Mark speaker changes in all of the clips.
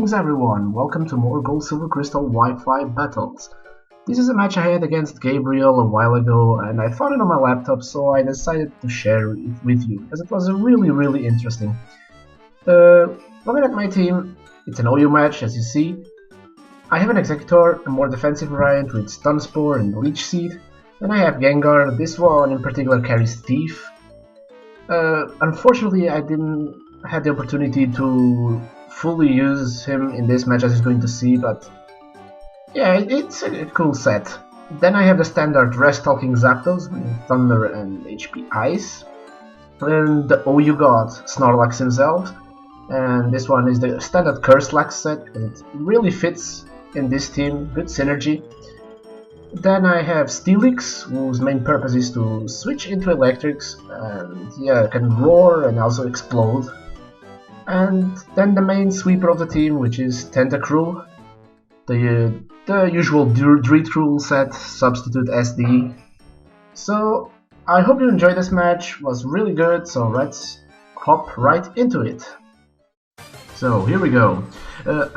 Speaker 1: Greetings everyone, welcome to more Gold Silver Crystal Wi-Fi battles. This is a match I had against Gabriel a while ago and I found it on my laptop, so I decided to share it with you because it was really interesting. Looking at my team, it's an OU match as you see. I have an Executor, a more defensive variant with Stun Spore and Leech Seed. Then I have Gengar, this one in particular carries Thief. Unfortunately I didn't have the opportunity to fully use him in this match as you're going to see, but yeah, it's a cool set. Then I have the standard Rest Talking Zapdos with Thunder and HP Ice. And the OU God, Snorlax himself. And this one is the standard Curse-Lax set, and it really fits in this team, good synergy. Then I have Steelix, whose main purpose is to switch into electrics, and yeah, can roar and also explode. And then the main sweeper of the team, which is Tentacruel, the usual Dreadcruel set, substitute SD. So I hope you enjoyed this match, it was really good, so let's hop right into it. So here we go.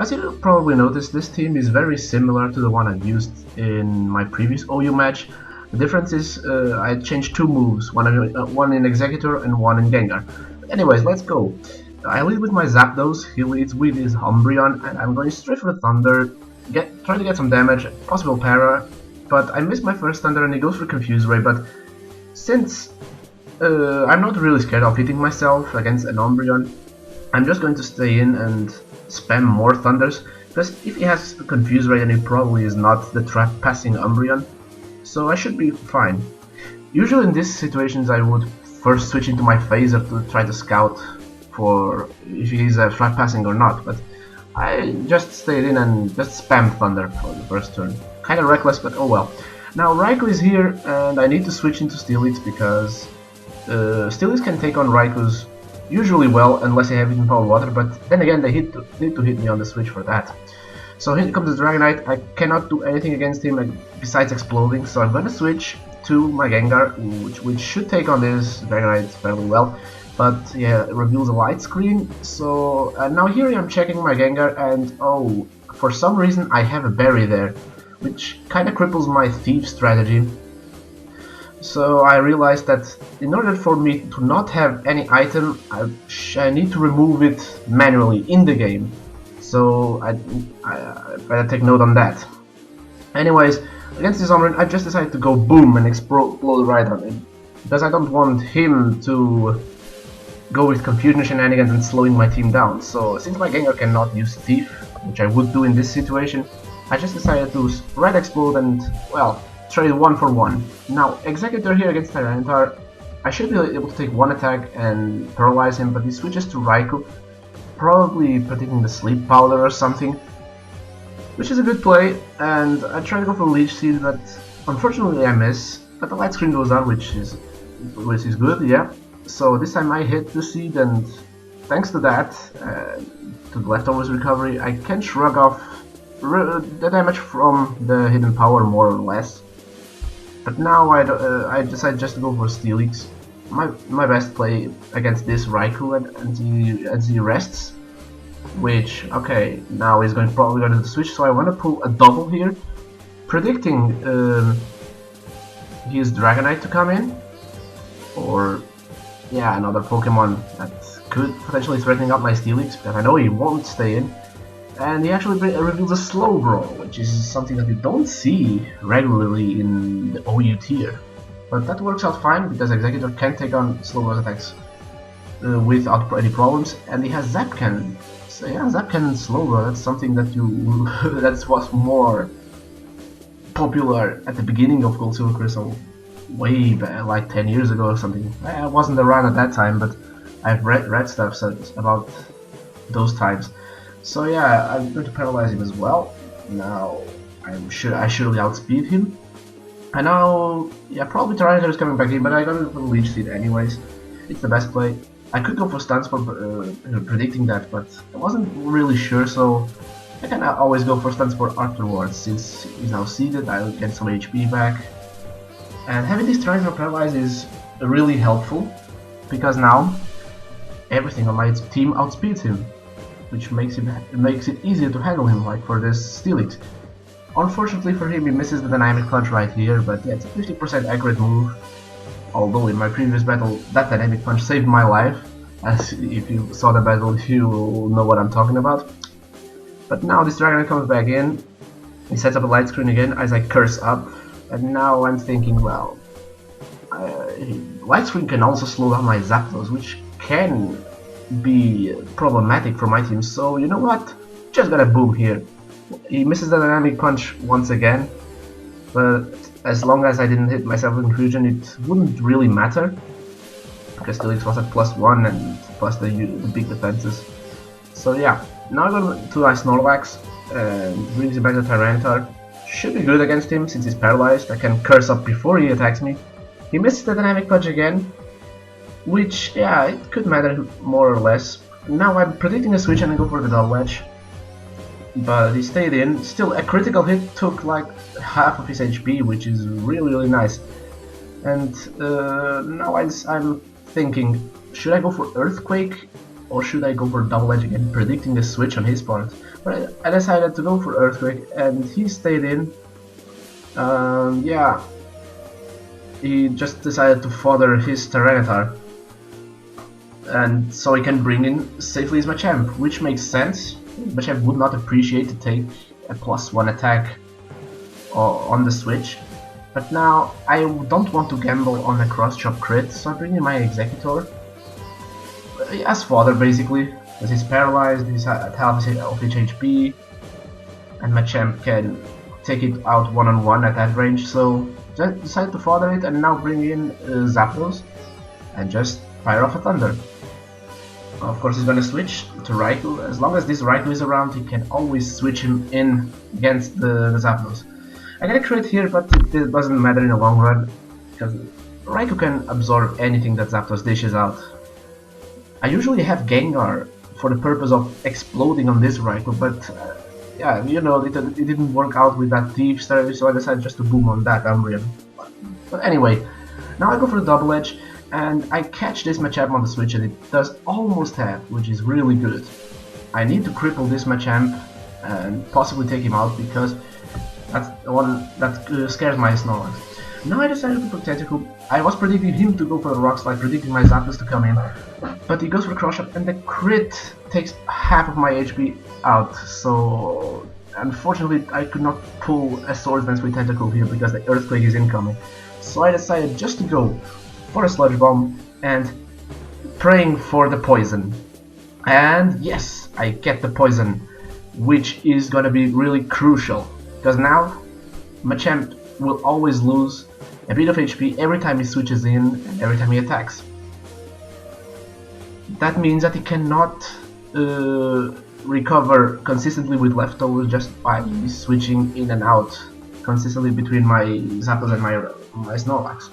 Speaker 1: As you probably noticed, this team is very similar to the one I've used in my previous OU match. The difference is I changed two moves, one in Executor and one in Gengar. Anyways, let's go. I lead with my Zapdos, he leads with his Umbreon, and I'm going straight for the Thunder, trying to get some damage, possible para, but I missed my first Thunder and he goes for Confuse Ray, but since I'm not really scared of hitting myself against an Umbreon, I'm just going to stay in and spam more Thunders, because if he has Confuse Ray then he probably is not the trap passing Umbreon, so I should be fine. Usually in these situations I would first switch into my Phaser to try to scout for if he's trap passing or not, but I just stayed in and just spammed Thunder for the first turn. Kinda reckless, but oh well. Now Raikou is here and I need to switch into Steelix because Steelix can take on Raikou's usually well unless they have Hidden Power Water, but then again they need to hit me on the switch for that. So here comes the Dragonite. I cannot do anything against him besides exploding, so I'm gonna switch to my Gengar, which should take on this Dragonite fairly well. But yeah, it reveals a light screen, so now here I am checking my Gengar and oh, for some reason I have a berry there, which kinda cripples my Thief strategy. So I realized that in order for me to not have any item, I need to remove it manually in the game. So I better take note on that. Anyways, against this Umbreon, I just decided to go boom and explode right on him, because I don't want him to go with confusion shenanigans and slowing my team down. So since my Gengar cannot use Thief, which I would do in this situation, I just decided to right explode and, well, trade 1 for 1. Now, Executor here against Tyranitar, I should be able to take one attack and paralyze him, but he switches to Raikou, probably predicting the Sleep Powder or something, which is a good play, and I try to go for Leech Seed, but unfortunately I miss, but the light screen goes on, which is good, yeah. So this time I hit the seed, and thanks to that, to the leftovers recovery, I can shrug off the damage from the hidden power more or less. But now I decide just to go for Steelix. My best play against this Raikou as he rests. Which, okay, now he's probably going to switch, so I want to pull a double here, predicting his Dragonite to come in, or yeah, another Pokemon that could potentially threaten up my Steelix, but I know he won't stay in. And he actually reveals a Slowbro, which is something that you don't see regularly in the OU tier. But that works out fine, because Executor can take on Slowbro's attacks without any problems, and he has Zap Cannon. So yeah, Zap Cannon Slowbro, that's something that that was more popular at the beginning of Gold Silver Crystal, way back, like 10 years ago or something. I wasn't around at that time, but I've read stuff about those times. So yeah, I'm going to paralyze him as well. Now I surely outspeed him. I know, yeah, probably Tyranitar is coming back in, but I got it for Leech Seed anyways. It's the best play. I could go for Stun Spore, predicting that, but I wasn't really sure, so I can always go for Stun Spore afterwards. Since he's now seeded, I'll get some HP back. And having this Tyranitar paralyzed is really helpful, because now everything on my team outspeeds him. which makes it easier to handle him, like for this Steelix. Unfortunately for him, he misses the Dynamic Punch right here, but yeah, it's a 50% accurate move. Although in my previous battle, that Dynamic Punch saved my life, as if you saw the battle, you know what I'm talking about. But now this Dragon comes back in, he sets up a light screen again as I curse up, and now I'm thinking, well, light screen can also slow down my Zapdos, which can be problematic for my team, so you know what, just gonna boom here. He misses the Dynamic Punch once again, but as long as I didn't hit myself with Infusion, it wouldn't really matter, because Steelix was at +1 and plus the big defenses. So yeah, now I go to my Snorlax and brings him back to Tyranitar. Should be good against him since he's paralyzed. I can curse up before he attacks me. He misses the Dynamic Punch again, which, yeah, it could matter more or less. Now I'm predicting a switch and I go for the Double Edge, but he stayed in. Still, a critical hit took like half of his HP, which is really nice. And now I'm thinking, should I go for Earthquake or should I go for Double Edge again, predicting the switch on his part? But I decided to go for Earthquake, and he stayed in. Yeah, he just decided to fodder his Tyranitar, and so he can bring in safely his Machamp, which makes sense. Machamp would not appreciate to take a +1 attack on the switch, but now I don't want to gamble on a cross-chop crit, so I bring in my Executor as fodder basically, as he's paralyzed, he's at half of his HP, and Machamp can take it out one-on-one at that range, so just decide to fodder it and now bring in Zapdos and just fire off a Thunder. Of course he's gonna switch to Raikou. As long as this Raikou is around, he can always switch him in against the Zapdos. I get a crit here, but it doesn't matter in the long run, because Raikou can absorb anything that Zapdos dishes out. I usually have Gengar for the purpose of exploding on this Raikou, but yeah, you know, it didn't work out with that Thief strategy, so I decided just to boom on that Umbreon. But anyway, now I go for the Double Edge, and I catch this Machamp on the switch, and it does almost half, which is really good. I need to cripple this Machamp and possibly take him out, because that's the one that scares my Snorlax. Now I decided to put Tentacool. I was predicting him to go for the Rock Slide, predicting my Zapdos to come in, but he goes for Crush Up, and the crit takes half of my HP out, so unfortunately I could not pull a Swords Dance with Tentacool here because the Earthquake is incoming. So I decided just to go for a Sludge Bomb and praying for the poison. And yes, I get the poison, which is gonna be really crucial, because now Machamp will always lose a bit of HP every time he switches in and every time he attacks. That means that he cannot recover consistently with leftovers just by switching in and out consistently between my Zapdos and my Snorlax.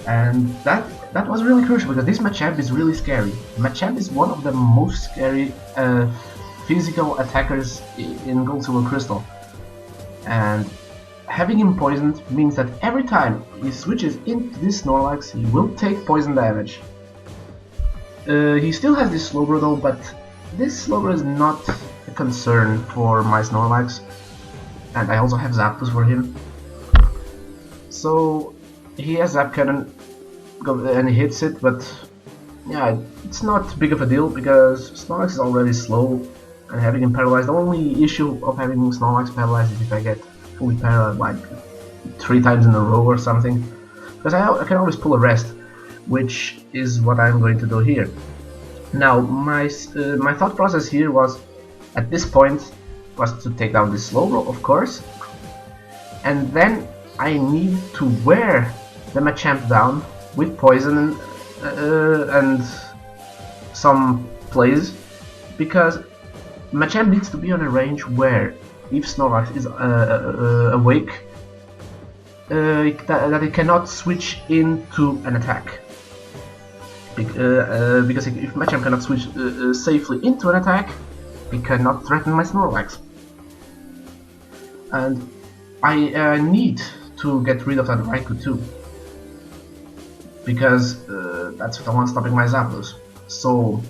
Speaker 1: And that was really crucial, because this Machamp is really scary. Machamp is one of the most scary physical attackers in Gold, Silver, Crystal. And having him poisoned means that every time he switches into this Snorlax, he will take poison damage. He still has this Slowbro though, but this Slowbro is not a concern for my Snorlax, and I also have Zapdos for him. So he has Zap Cannon and he hits it, but yeah, it's not big of a deal because Snorlax is already slow, and having him paralyzed, the only issue of having Snorlax paralyzed is if I get fully paralyzed like 3 times in a row or something, because I can always pull a rest, which is what I'm going to do here. Now my thought process here was, at this point, was to take down this Slowbro, of course, and then I need to wear the Machamp down with poison and some plays, because Machamp needs to be on a range where, if Snorlax is awake, that it cannot switch into an attack. Because if Machamp cannot switch safely into an attack, it cannot threaten my Snorlax. And I need to get rid of that Raikou too, because that's the one stopping my Zapdos. So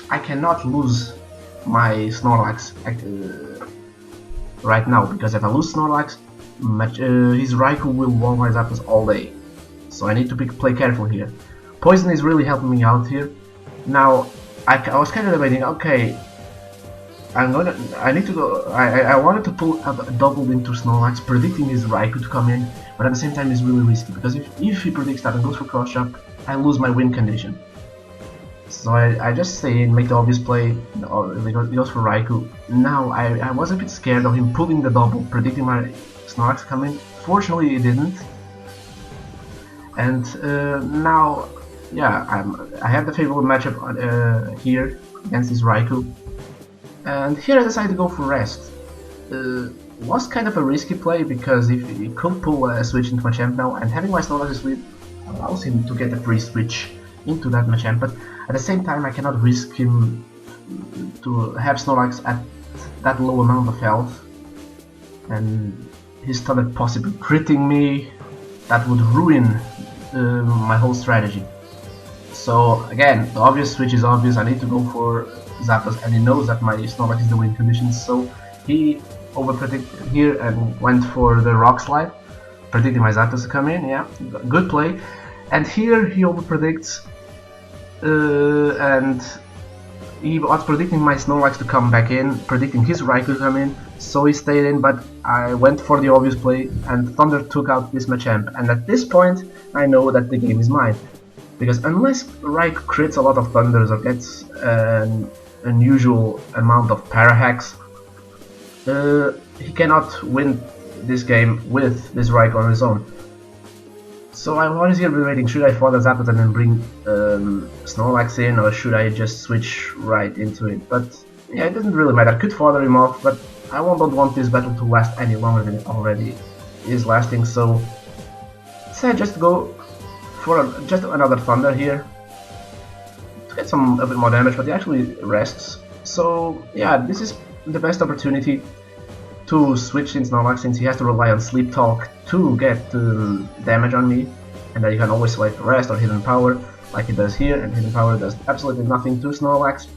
Speaker 1: I cannot lose my Snorlax right now, because if I lose Snorlax, his Raikou will wall my Zapdos all day. So I need to play careful here. Poison is really helping me out here. Now, I was kind of debating, okay, I need to go, I wanted to pull a double into Snorlax, predicting his Raikou to come in, but at the same time it's really risky, because if he predicts that and goes for Cross Chop, I lose my win condition. So I just stay in, make the obvious play, he goes for Raikou. Now, I was a bit scared of him pulling the double, predicting my Snorlax to come in. Fortunately, he didn't. And now, yeah, I have the favorable matchup here against this Raikou. And here I decided to go for Rest. Was kind of a risky play, because if he could pull a switch into Machamp now, and having my Snorlax sleep allows him to get a free switch into that Machamp, but at the same time I cannot risk him to have Snorlax at that low amount of health, and his Thunder possibly critting me. That would ruin my whole strategy. So again, the obvious switch is obvious. I need to go for Zapdos, and he knows that my Snorlax is the win condition, so he overpredicted here and went for the Rock Slide, predicting my Zapdos to come in. Yeah, good play. And here he overpredicts, and he was predicting my Snorlax to come back in, predicting his Raikou to come in, so he stayed in, but I went for the obvious play, and Thunder took out this Machamp, and at this point I know that the game is mine. Because unless Raikou crits a lot of Thunders or gets an unusual amount of Para Hacks, he cannot win this game with this Raikou on his own. So I was here debating, should I follow Zapdos and then bring Snorlax in, or should I just switch right into it? But yeah, it doesn't really matter. I could further him off, but I don't want this battle to last any longer than it already is lasting, so I just go for just another Thunder here to get a bit more damage, but he actually rests. So yeah, this is the best opportunity to switch in Snorlax, since he has to rely on Sleep Talk to get damage on me, and then you can always select Rest or Hidden Power like it does here, and Hidden Power does absolutely nothing to Snorlax.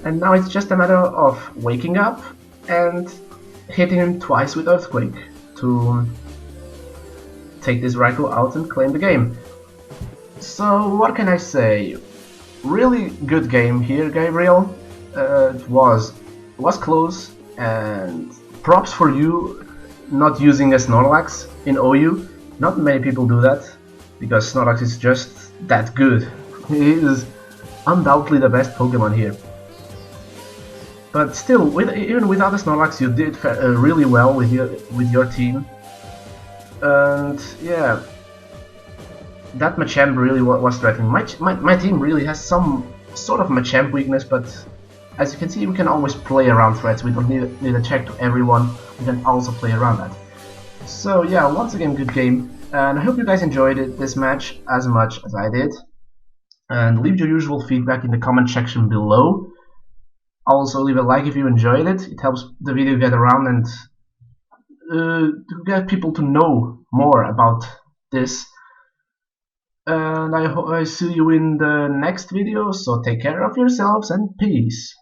Speaker 1: And now it's just a matter of waking up and hitting him twice with Earthquake to take this Raikou out and claim the game. So what can I say? Really good game here, Gabriel. It was close, and props for you not using a Snorlax in OU. Not many people do that, because Snorlax is just that good. He is undoubtedly the best Pokemon here. But still, even without the Snorlax, you did really well with your team. And yeah, that Machamp really was threatening. My team really has some sort of Machamp weakness, but as you can see, we can always play around threats. We don't need a check to everyone. We can also play around that. So yeah, once again, good game, and I hope you guys enjoyed this match as much as I did. And leave your usual feedback in the comment section below. Also, leave a like if you enjoyed it. It helps the video get around and to get people to know more about this. And I see you in the next video, so take care of yourselves and peace.